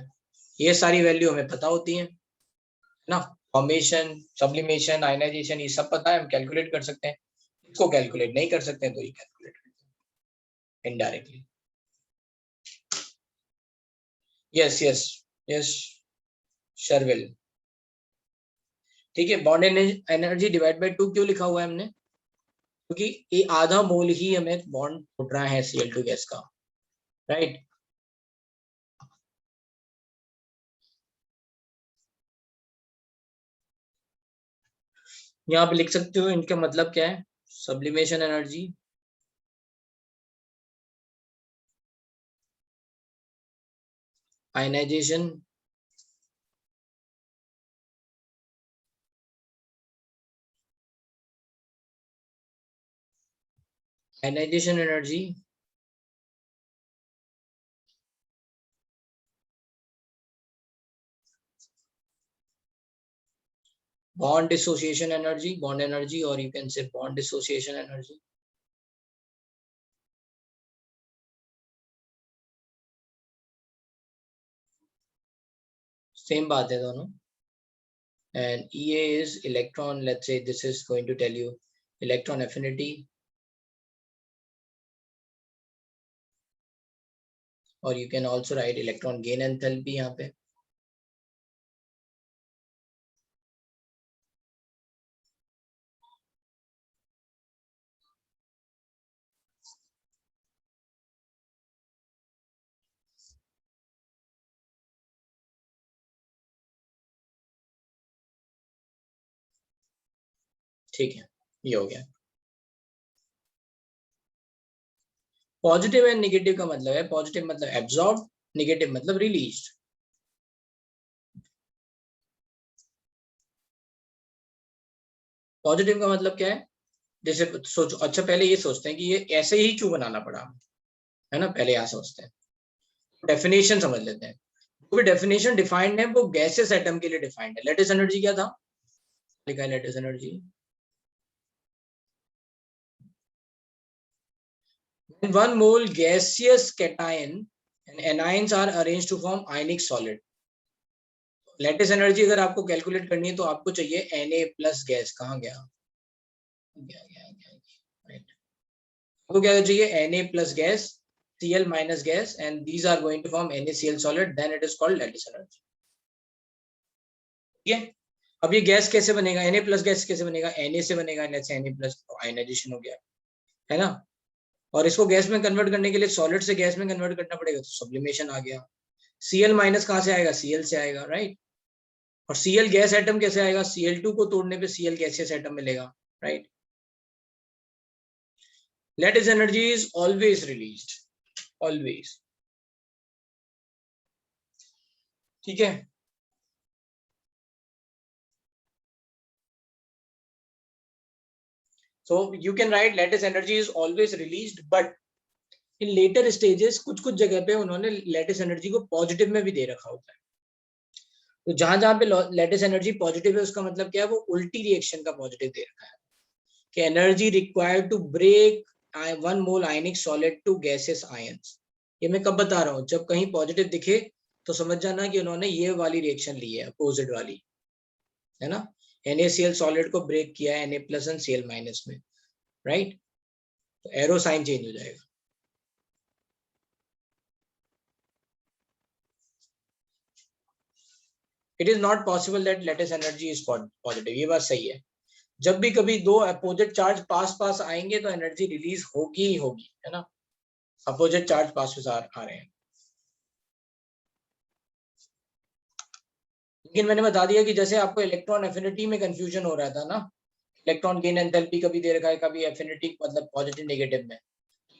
ये सारी वैल्यू हमें पता होती है ना, फॉर्मेशन, सब्लिमेशन, आयनाइजेशन, ये सब पता है, हम कैलकुलेट कर सकते हैं. इसको कैलकुलेट नहीं कर सकते हैं तो ये कैलकुलेट करते हैं indirectly. Yes yes yes Sharvil. ठीक है, बॉन्ड एनर्जी डिवाइड बाय 2 क्यों लिखा हुआ है हमने? क्योंकि ये आधा मोल ही हमें बॉन्ड उठ रहा है Cl2 गैस का, राइट. यहाँ पे लिख सकते हो इनका मतलब क्या है. Sublimation energy ionization energy bond dissociation energy, bond energy, or you can say bond dissociation energy. Same बात है दोनों. And EA is electron, let's say this is going to tell you electron affinity, or you can also write electron gain enthalpy यहाँ पे. ठीक है, ये हो गया. पॉजिटिव एंड नेगेटिव का मतलब है, पॉजिटिव मतलब एब्जॉर्ब, नेगेटिव मतलब रिलीज्ड. पॉजिटिव का मतलब क्या है? जैसे सोचो, अच्छा पहले ये सोचते हैं कि ये ऐसे ही क्यों बनाना पड़ा, है ना. पहले यहाँ सोचते हैं, डेफिनेशन समझ लेते हैं. वो भी डेफिनेशन डिफाइंड है, वो गैसेस एटम के लिए डिफाइंड है. लेटिस एनर्जी क्या था, लिखा है lattice energy. When 1 mole gaseous cation and anions are arranged to form ionic solid. Lattice energy अगर आपको कैलकुलेट करनी है तो आपको चाहिए Na प्लस गैस. कहाँ गया, राइट. आपको क्या चाहिए, Na plus gas, Cl minus gas, and these are going to form NaCl solid. Then it is called lattice energy. ठीक है. अब ये गैस कैसे बनेगा, Na प्लस गैस कैसे बनेगा, Na से बनेगा, Na प्लस आयनाइजेशन हो गया, है ना. और इसको गैस में कन्वर्ट करने के लिए सॉलिड से गैस में कन्वर्ट करना पड़ेगा, तो सब्लिमेशन आ गया. Cl माइनस कहाँ से आएगा, Cl से आएगा, राइट. और Cl गैस एटम कैसे आएगा, Cl2 को तोड़ने पे Cl गैसियस एटम मिलेगा, right. Lattice energy is always released, always. ठीक है. So you can write lattice energy is always released, but in later stages कुछ जगह पे उन्होंने lattice energy को पॉजिटिव में भी दे रखा होता है. तो जहां पे lattice energy पॉजिटिव है, उसका मतलब क्या है, वो उल्टी रिएक्शन का पॉजिटिव दे रखा है कि energy required to break 1 mole ionic solid to gases ions. ये मैं कब बता रहा हूँ, जब कहीं पॉजिटिव दिखे तो समझ जाना कि उन्होंने ये वाली रिएक्शन ली है, अपोजिट वाली, है ना. NaCl सॉलिड को ब्रेक किया है Na plus and Cl minus में, राइट. तो एरो साइन चेंज हो जाएगा. It is not possible that lattice energy is positive. ये बात सही है. जब भी कभी दो अपोजिट चार्ज पास पास आएंगे तो एनर्जी रिलीज होगी ही होगी, है ना. अपोजिट चार्ज पास पास आ रहे हैं. लेकिन मैंने बता दिया कि जैसे आपको इलेक्ट्रॉन एफिनिटी में कंफ्यूजन हो रहा था ना, इलेक्ट्रॉन गेन एंथैल्पी कभी दे रखा है, कभी एफिनिटी मतलब पॉजिटिव नेगेटिव में,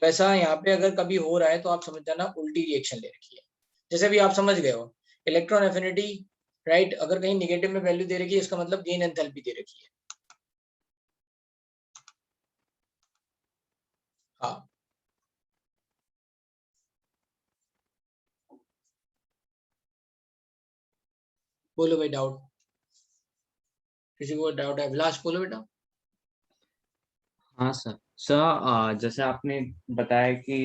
वैसा यहाँ पे अगर कभी हो रहा है तो आप समझ जाना उल्टी रिएक्शन ले रखी है. जैसे भी आप समझ गए हो इलेक्ट्रॉन एफिनिटी, राइट, अगर कहीं नेगेटिव में वैल्यू दे रखी है, इसका मतलब गेन एंथैल्पी दे रखी है. हाँ, बोलो भाई डाउट, किसी को डाउट है? अभिलाष बोलो बेटा। हाँ सर। सर जैसे आपने बताया कि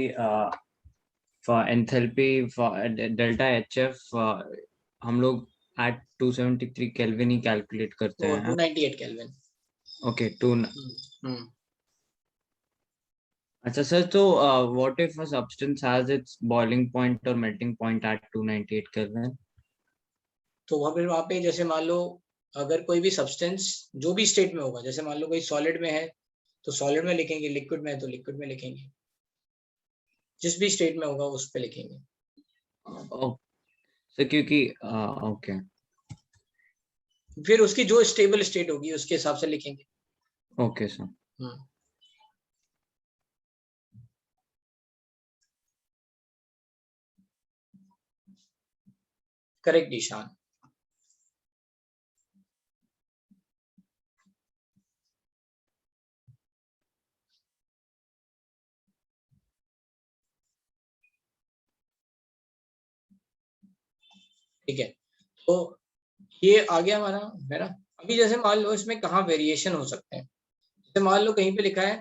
for enthalpy for delta H F हम लोग एट 273 केल्विन ही कैलकुलेट करते तो हैं। 298 केल्विन। Okay to. हम्म। अच्छा सर, तो what if a substance has its boiling point और मेल्टिंग पॉइंट एट 298 केल्विन? तो वहाँ पे जैसे मान लो अगर कोई भी सब्सटेंस जो भी स्टेट में होगा, जैसे मान लो कोई सॉलिड में है तो सॉलिड में लिखेंगे, लिक्विड में है तो लिक्विड में लिखेंगे, जिस भी स्टेट में होगा उस पे लिखेंगे। सर क्योंकि ओके। फिर उसकी जो स्टेबल स्टेट होगी उसके हिसाब से लिखेंगे। Okay sir. करेक्ट ईशान। ठीक है, तो ये आ गया हमारा, है ना। अभी जैसे मान लो इसमें कहाँ वेरिएशन हो सकते हैं, जैसे मान लो कहीं पे लिखा है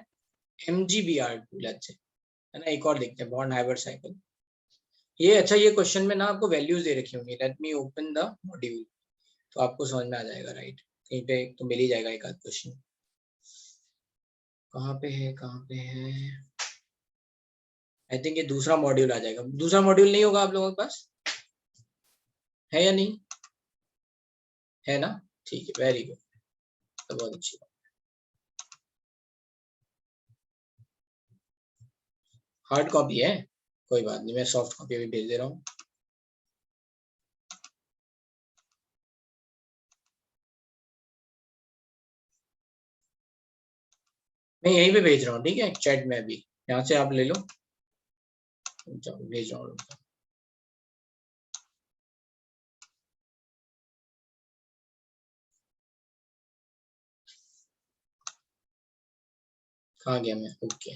MgBr2, लेट्स से, है ना। एक और देखते हैं, बॉन्ड हाइब्रिड साइकिल। ये अच्छा, ये क्वेश्चन में ना आपको वैल्यूज दे रखी होंगी। Let me open the module, तो आपको समझ में आ जाएगा, राइट। कहीं पे तो मिल ही जाएगा एक आध क्वेश्चन। कहाँ पे है, कहाँ पे है? आई थिंक ये दूसरा मॉड्यूल आ जाएगा। दूसरा मॉड्यूल नहीं होगा आप लोगों के पास, है या नहीं? है ना, ठीक है, वेरी गुड, तो बहुत अच्छी बात। हार्ड कॉपी है, कोई बात नहीं, मैं सॉफ्ट कॉपी भी भेज दे रहा हूँ। मैं यहीं पे भेज रहा हूँ, ठीक है, चैट में अभी, यहाँ से आप ले लो, भेज रहा हूँ। कहाँ गया मैं? ओके।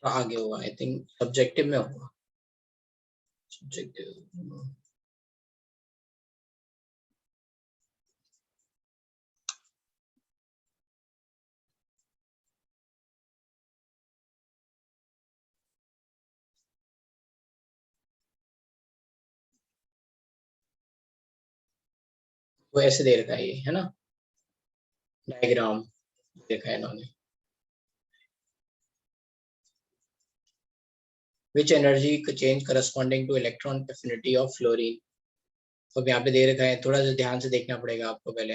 आगे होगा, आई थिंक सब्जेक्टिव में होगा, सब्जेक्टिव। वो ऐसे दे रखा है ये, है ना, डायग्राम देखा है इन्होंने। Which energy change corresponding two electron affinity of fluorine. तो यहाँ पे दे रखा है, थोड़ा सा ध्यान से देखना पड़ेगा आपको पहले,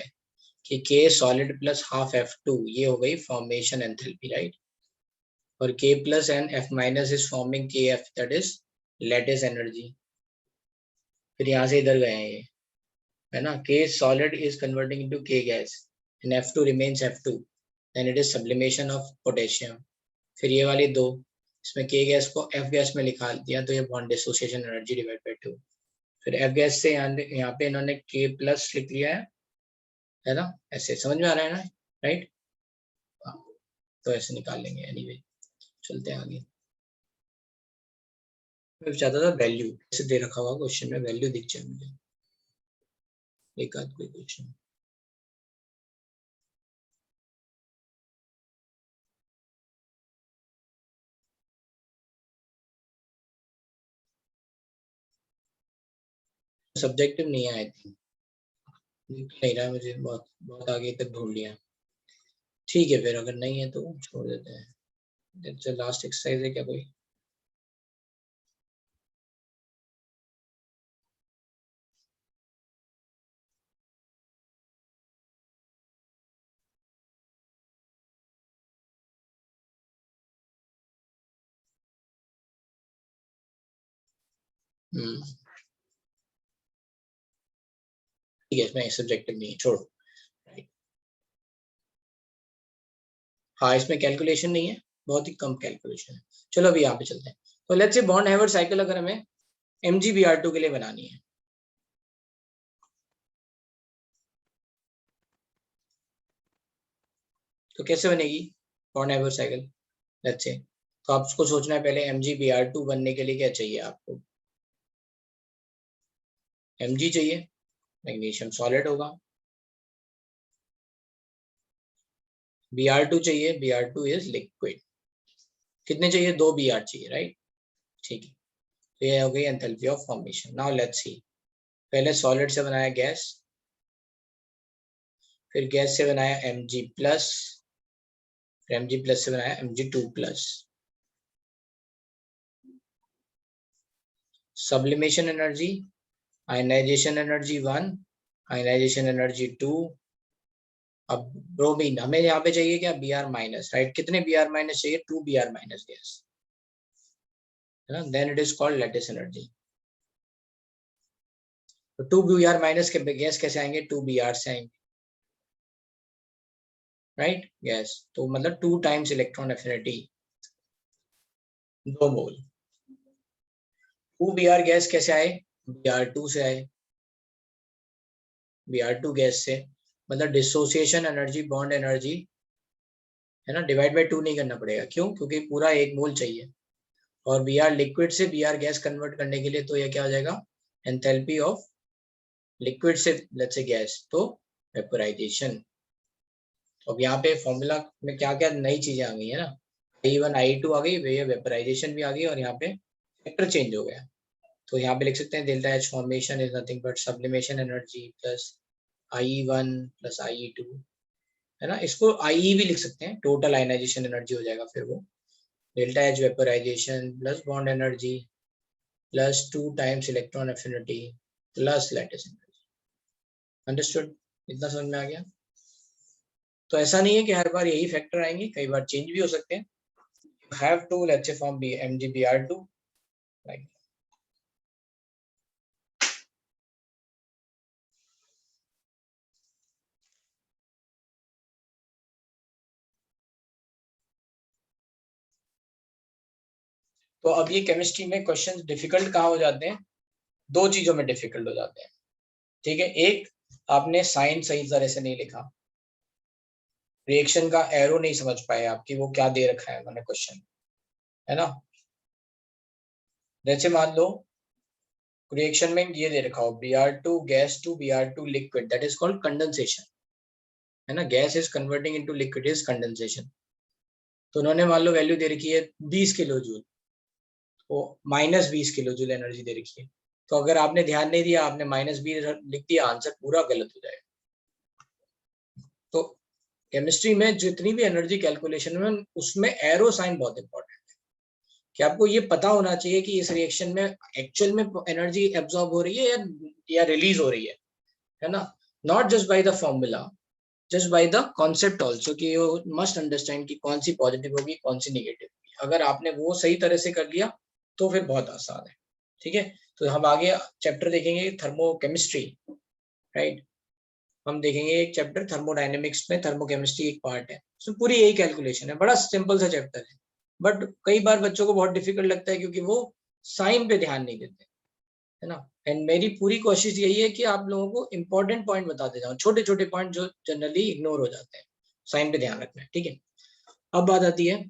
कि K solid plus half F2, ये हो गई फॉर्मेशन एंथैल्पी, राइट। और K plus and F minus is forming KF, that is lattice energy. फिर यहाँ से इधर गए हैं ये, है ना। K solid is converting into K gas and F2 remains F2, then it is sublimation of potassium। फिर ये वाली दो, इसमें K गैस को F गैस में लिखा दिया तो ये bond dissociation energy divide by 2। फिर F गैस से यहाँ पे इन्होंने K प्लस लिख लिया है ना। ऐसे समझ में आ रहा है ना, राइट। तो ऐसे निकाल लेंगे, एनीवे चलते हैं आगे। मैं चाहता था वैल्यू ऐसे दे रखा हुआ क्वेश्चन में, वैल्यू दिख जाए मुझे, एक आध कोई क्वेश्चन। सब्जेक्टिव नहीं है आई थिंक, नहीं रहा मुझे, बहुत बहुत आगे तक ढूंढ लिया। ठीक है, फिर अगर नहीं है तो छोड़ देते हैं। लास्ट एक्सरसाइज है क्या कोई? ठीक है, इसमें सब्जेक्टिव नहीं है, छोड़ो। राइट, हाँ इसमें कैलकुलेशन नहीं है, बहुत ही कम कैलकुलेशन है। चलो अभी यहाँ पे चलते हैं। तो लेट्स से बॉन्ड हैवर्ड साइकिल अगर हमें MgBr2 के लिए बनानी है, तो कैसे बनेगी bond Howard cycle? Let's say, तो आपको सोचना है पहले MgBr2 बनने के लिए क्या चाहिए आपको। Mg चाहिए, मैग्नीशियम सॉलिड होगा। Br2 चाहिए, Br2 इज लिक्विड। कितने चाहिए? 2 Br चाहिए, राइट। ठीक है, तो ये हो गई enthalpy of formation. Now let's see, पहले सॉलिड से बनाया गैस, फिर गैस से बनाया Mg प्लस, फिर Mg प्लस से बनाया Mg2 plus. Sublimation energy, ionization energy 1, ionization energy 2। अब ब्रोमीन हमें यहाँ पे चाहिए क्या? Br minus, right. कितने Br माइनस चाहिए? 2 Br माइनस गैस, है ना। Then it is called lattice energy. तो 2 Br माइनस के गैस कैसे आएंगे? 2 Br से आएंगे, राइट। गैस तो मतलब 2 टाइम्स इलेक्ट्रॉन एफिनिटी, 2 मोल। 2 Br गैस कैसे आए? Br2 से आए, Br2 गैस से, मतलब डिसोसिएशन एनर्जी, बॉन्ड एनर्जी, है ना, डिवाइड बाय 2 नहीं करना पड़ेगा। क्यों? क्योंकि पूरा 1 मोल चाहिए। और Br लिक्विड से Br गैस कन्वर्ट करने के लिए तो ये क्या हो जाएगा? एंथैल्पी ऑफ लिक्विड से लेट्स से गैस, तो वेपोराइजेशन। अब यहाँ पे फॉर्मूला में क्या क्या नई चीजें आ गई है ना, I1 I2 आ गई, वेपोराइजेशन भी आ गई, और यहाँ पे फैक्टर चेंज हो गया। तो यहाँ पे लिख सकते हैं delta H formation is nothing but sublimation energy plus IE1 plus IE2, है ना। इसको IE भी लिख सकते हैं, टोटल आयनाइजेशन एनर्जी हो जाएगा फिर वो delta H vaporisation plus bond energy plus 2 times electron affinity plus lattice energy. Understood? इतना समझ में आ गया? तो ऐसा नहीं है कि हर बार यही फैक्टर आएंगे, कई बार चेंज भी हो सकते हैं। You have to let's say form MgBr2, right? तो अब ये केमिस्ट्री में क्वेश्चंस डिफिकल्ट कहाँ हो जाते हैं? 2 चीजों में डिफिकल्ट हो जाते हैं, ठीक है। एक, आपने साइन सही तरह से नहीं लिखा, रिएक्शन का एरो नहीं समझ पाए आपकी, वो क्या दे रखा है मैंने क्वेश्चन, है ना। जैसे मान लो रिएक्शन में ये दे रखा हो Br2 gas to Br2 liquid, that is called condensation, है ना। Gas is converting into liquid is condensation. तो उन्होंने मान लो वैल्यू दे रखी है 20 किलो जूल, तो -20 किलो जूल एनर्जी दे रखी है। तो अगर आपने ध्यान नहीं दिया, आपने -20 लिख दिया, आंसर पूरा गलत हो जाएगा। तो केमिस्ट्री में जितनी भी एनर्जी कैलकुलेशन में, उसमें एरो साइन बहुत इंपॉर्टेंट है, कि आपको ये पता होना चाहिए कि इस रिएक्शन में एक्चुअल में एनर्जी एब्जॉर्ब हो रही है या रिलीज हो रही है ना। Not just by the formula, just by the concept also, कि यू मस्ट अंडरस्टैंड कि कौन सी पॉजिटिव होगी कौन सी निगेटिव होगी। अगर आपने वो सही तरह से कर लिया तो फिर बहुत आसान है, ठीक है। तो हम आगे चैप्टर देखेंगे थर्मोकेमिस्ट्री, राइट। हम देखेंगे एक चैप्टर थर्मोडायनेमिक्स में, थर्मोकेमिस्ट्री एक पार्ट है, उसमें पूरी यही कैलकुलेशन है, बड़ा सिंपल सा चैप्टर है। बट कई बार बच्चों को बहुत डिफिकल्ट लगता है क्योंकि वो साइन पे ध्यान नहीं देते, है ना। एंड मेरी पूरी कोशिश यही है कि आप लोगों को इंपॉर्टेंट पॉइंट बताते जाऊं, छोटे छोटे पॉइंट जो जनरली इग्नोर हो जाते हैं, साइन पे ध्यान रखना है, ठीक है। अब बात आती है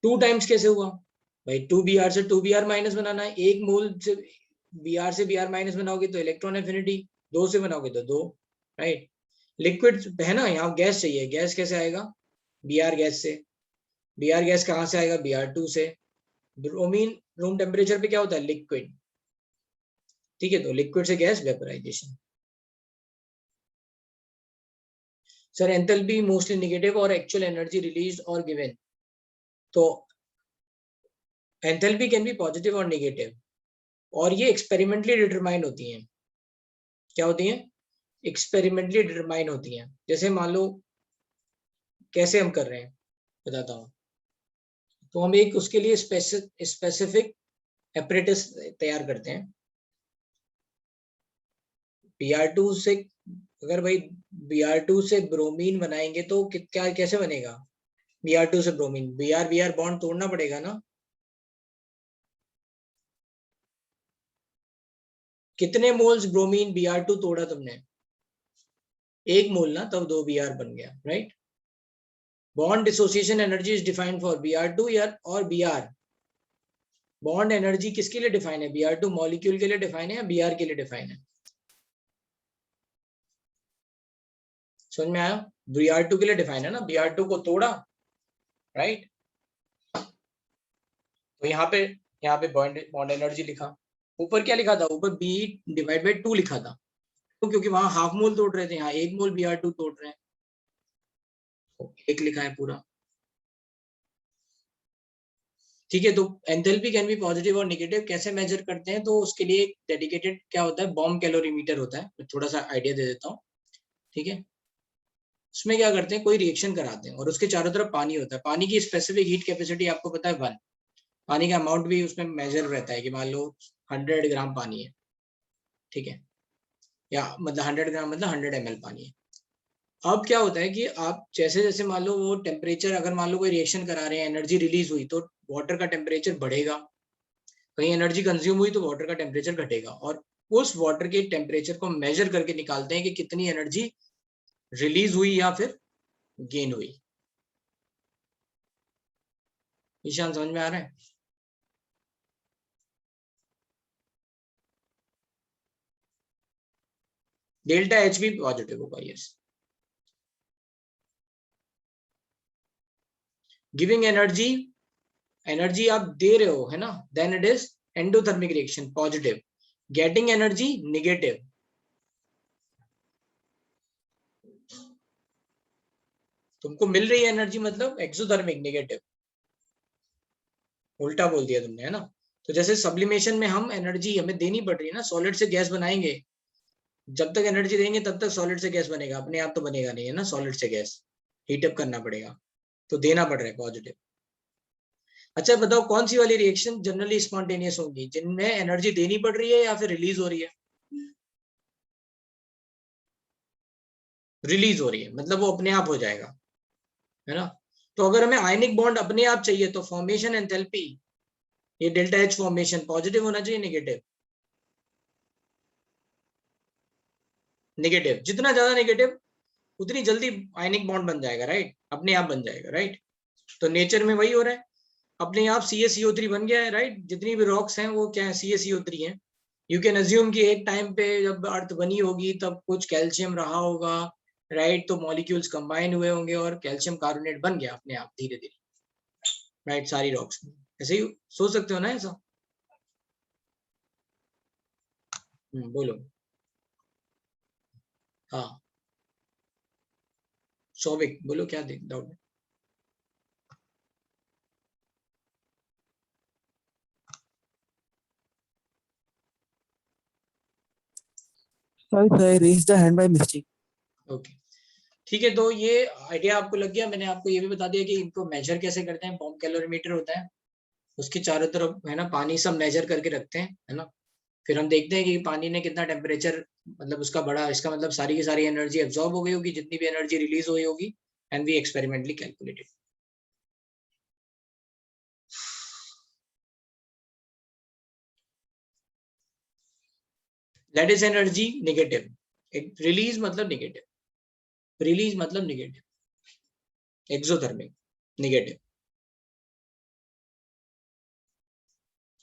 2 टाइम्स कैसे हुआ? भाई 2 Br से 2 Br माइनस बनाना है, 1 मोल से Br से Br माइनस बनाओगे तो इलेक्ट्रॉन एफिनिटी, 2 से बनाओगे तो 2, राइट। लिक्विड है ना, यहाँ गैस चाहिए, गैस कैसे आएगा? Br गैस से। Br गैस कहाँ से आएगा? Br2 से। ब्रोमीन रूम टेम्परेचर पे क्या होता है? लिक्विड, ठीक है। तो लिक्विड से gas, vaporisation. Sir enthalpy mostly negative और एक्चुअल एनर्जी रिलीज और गिवन, तो एंथैल्पी कैन बी पॉजिटिव और नेगेटिव, और ये एक्सपेरिमेंटली डिटरमाइन होती हैं। क्या होती हैं? एक्सपेरिमेंटली डिटरमाइन होती हैं। जैसे मान लो, कैसे हम कर रहे हैं बताता हूँ। तो हम एक उसके लिए स्पेसिफिक एपरेटस तैयार करते हैं। Br2 से अगर भाई Br2 से ब्रोमीन बनाएंगे तो क्या कैसे बनेगा? Br2 से ब्रोमीन, Br बॉन्ड तोड़ना पड़ेगा ना। कितने मोल्स ब्रोमीन Br2 तोड़ा तुमने? 1 मोल ना, तब 2 Br बन गया, right. Bond dissociation energy is defined for Br2 या और Br। बॉन्ड एनर्जी किसके लिए डिफाइन है? Br2 मॉलिक्यूल के लिए डिफाइन है या Br के लिए डिफाइन है? समझ में आया? Br2 के लिए डिफाइन है ना, Br2 को तोड़ा, राइट। तो यहाँ पे बॉन्ड एनर्जी लिखा। ऊपर क्या लिखा था? ऊपर B डिवाइड बाई 2 लिखा था, तो क्योंकि वहां हाफ मोल तोड़ रहे थे, यहाँ 1 मोल Br2 तोड़ रहे हैं, तो 1 लिखा है पूरा। ठीक है, तो एंथैल्पी कैन बी पॉजिटिव और नेगेटिव। कैसे मेजर करते हैं? तो उसके लिए एक डेडिकेटेड क्या होता है, बॉम्ब कैलोरीमीटर होता है। मैं थोड़ा सा आइडिया दे देता हूँ, ठीक है। उसमें क्या करते हैं, कोई रिएक्शन कराते हैं और उसके चारों तरफ पानी होता है। पानी की स्पेसिफिक हीट कैपेसिटी आपको पता है 1। पानी का अमाउंट भी उसमें मेजर रहता है कि मान लो 100 ग्राम पानी है, ठीक है, या मतलब 100 ग्राम मतलब 100 ml पानी है। अब क्या होता है कि आप जैसे जैसे मान लो वो टेम्परेचर, अगर मान लो कोई रिएक्शन करा रहे हैं, एनर्जी रिलीज हुई, तो वाटर का टेम्परेचर बढ़ेगा। कहीं एनर्जी कंज्यूम हुई तो वाटर का टेम्परेचर घटेगा, और उस वाटर के टेम्परेचर को मेजर करके निकालते हैं कि कितनी एनर्जी रिलीज हुई या फिर गेन हुई। ईशान समझ में आ रहा है? डेल्टा एच भी पॉजिटिव होगा, यस। गिविंग एनर्जी, एनर्जी आप दे रहे हो है ना, then it is endothermic reaction, positive. Getting energy, negative. तुमको मिल रही है एनर्जी मतलब एक्सोथर्मिक, नेगेटिव। उल्टा बोल दिया तुमने, है ना। तो जैसे सब्लिमेशन में हम एनर्जी हमें देनी पड़ रही है ना, सॉलिड से गैस बनाएंगे, जब तक एनर्जी देंगे तब तक सॉलिड से गैस बनेगा, अपने आप तो बनेगा नहीं, है ना। सॉलिड से गैस हीटअप करना पड़ेगा, तो देना पड़ रहा है पॉजिटिव। अच्छा बताओ, कौन सी वाली रिएक्शन जनरली स्पॉन्टेनियस होगी, जिनमें एनर्जी देनी पड़ रही है या फिर रिलीज हो रही है? रिलीज हो रही है, मतलब वो अपने आप हो जाएगा, है ना। तो अगर हमें आयनिक बॉन्ड अपने आप चाहिए तो फॉर्मेशन एंथैल्पी, ये डेल्टा एच फॉर्मेशन पॉजिटिव होना चाहिए, नेगेटिव? नेगेटिव। जितना ज्यादा नेगेटिव उतनी जल्दी आयनिक बॉन्ड बन जाएगा, राइट, अपने आप बन जाएगा, राइट। तो नेचर में वही हो रहा है, अपने आप CaCO3 बन गया है, राइट। जितनी भी रॉक्स हैं वो क्या है, CaCO3 है। यू कैन अज्यूम कि एक टाइम पे जब अर्थ बनी होगी तब कुछ कैल्शियम रहा होगा, राइट। तो मॉलिक्यूल्स कंबाइन हुए होंगे और कैल्शियम कार्बोनेट बन गया अपने आप धीरे धीरे, राइट, सारी रॉक्स। ऐसे ही सोच सकते हो ना ऐसा। बोलो। हाँ, सौविक बोलो, क्या डाउट है? Sorry, sir, I raised the hand by mistake. Okay, ठीक है। तो ये आइडिया आपको लग गया। मैंने आपको ये भी बता दिया कि इनको मेजर कैसे करते हैं। बॉम्ब कैलोरीमीटर होता है, उसके चारों तरफ है ना पानी सब मेजर करके रखते हैं, है ना। फिर हम देखते हैं कि पानी ने कितना टेम्परेचर, मतलब उसका बढ़ा, इसका मतलब सारी की सारी एनर्जी एब्जॉर्ब हो गई होगी, जितनी भी एनर्जी रिलीज हुई होगी, and we experimentally calculated. That is energy negative. Release मतलब नेगेटिव, रिलीज मतलब नेगेटिव, एक्सोथर्मिक, नेगेटिव।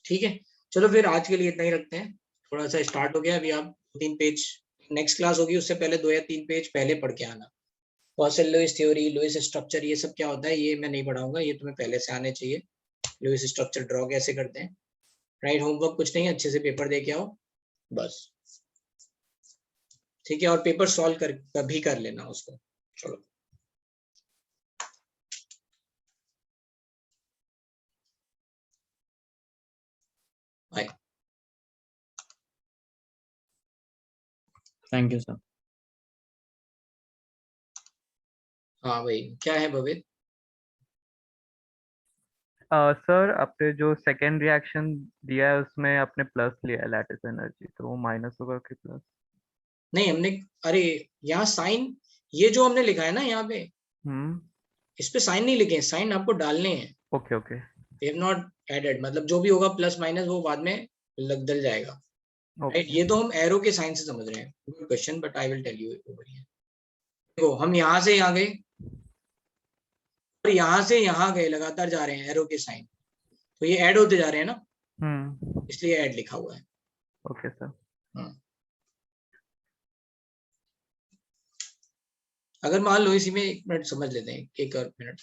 ठीक है, चलो फिर आज के लिए इतना ही रखते हैं। थोड़ा सा स्टार्ट हो गया, अभी आप 3 पेज, नेक्स्ट क्लास होगी उससे पहले 2 या 3 पेज पहले पढ़ के आना। Kossel Lewis theory, Lewis structure, ये सब क्या होता है ये मैं नहीं पढ़ाऊंगा, ये तुम्हें पहले से आने चाहिए। लुईस स्ट्रक्चर ड्रॉ कैसे करते हैं, राइट। होमवर्क कुछ नहीं है, अच्छे से पेपर दे के आओ बस, ठीक है। और पेपर सॉल्व कर कभी कर लेना उसको। चलो, बाय। Thank you sir. हाँ भाई, क्या है भवित? सर आपने जो सेकेंड रिएक्शन दिया है उसमें आपने प्लस लिया है लैटिस एनर्जी, तो वो माइनस होगा कि प्लस? नहीं हमने, अरे यहाँ साइन, ये जो हमने लिखा है ना यहाँ पे, इस पे साइन नहीं लिखे हैं, साइन आपको डालने हैं। Okay okay they have not added, मतलब जो भी होगा प्लस माइनस वो बाद में डल जाएगा, राइट। ये तो हम एरो के साइन से समझ रहे हैं। Good question, but I will tell you over here. देखो हम यहाँ से यहाँ गए और यहाँ से यहाँ गए, लगातार जा रहे हैं एरो के साइन, तो ये ऐड होते जा रहे हैं ना, इसलिए ऐड लिखा हुआ है। Okay sir. अगर मान लो इसी में एक मिनट समझ लेते हैं, एक और मिनट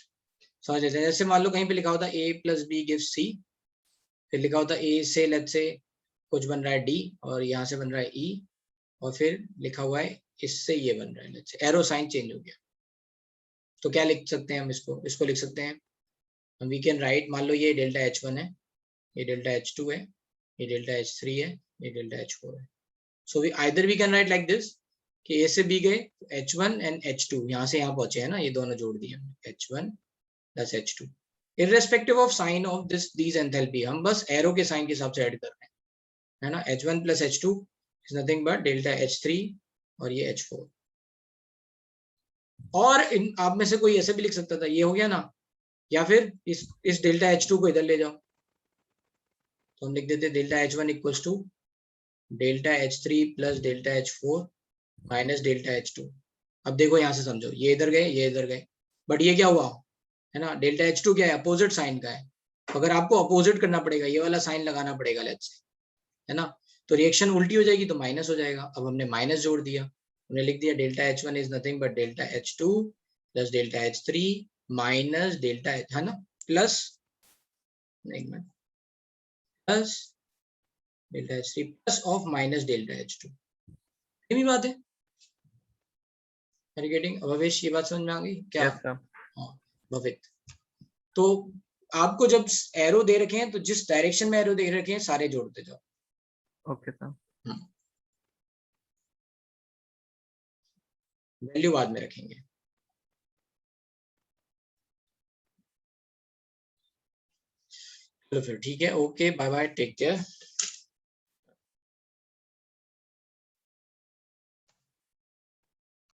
समझ लेते हैं। जैसे मान लो कहीं पे लिखा होता है a plus B gives C, फिर लिखा होता है a से लेट्स से कुछ बन रहा है d, और यहाँ से बन रहा है e, और फिर लिखा हुआ है इससे ये बन रहा है, let's say arrow sign change हो गया। तो क्या लिख सकते हैं हम इसको लिख सकते हैं, वी कैन राइट, मान लो ये डेल्टा H1 है, ये डेल्टा H2 है, ये डेल्टा H3 है, ये डेल्टा H4 है। So we either we can write like this कि a से b गए H1 एंड H2, यहाँ से यहाँ पहुंचे हैं ना, ये दोनों जोड़ दिए हमने, H1 plus H2, irrespective of sign of these enthalpy, हम बस एरो के साइन के हिसाब से ऐड कर रहे हैं, है ना। H1 plus H2 is nothing but delta H3 और ये H4। और आप में से कोई ऐसे भी लिख सकता था, ये हो गया ना, या फिर इस डेल्टा H2 को इधर ले जाओ, तो हम लिख देते delta H1 equals to delta H3 plus delta H4 minus delta H2। अब देखो यहाँ से समझो, ये इधर गए, ये इधर गए, बट ये क्या हुआ है ना, डेल्टा H2 क्या है, अपोजिट साइन का है। अगर आपको अपोजिट करना पड़ेगा, ये वाला साइन लगाना पड़ेगा लेट्स से, है ना, तो रिएक्शन उल्टी हो जाएगी, तो माइनस हो जाएगा। अब हमने माइनस जोड़ दिया, हमने लिख दिया delta H1 is nothing but delta H2 plus delta H3 minus delta, है ना, plus plus delta H3 plus of minus delta H2। ये भी बात है, गेटिंग भवेश, ये बात समझ में आ गई क्या? Yes sir. हाँ भवित। तो आपको जब एरो दे रखे हैं तो जिस डायरेक्शन में एरो दे रखे हैं सारे जोड़ते जाओ। Okay sir. वैल्यू बाद में रखेंगे। चलो फिर ठीक है, okay bye bye, take care.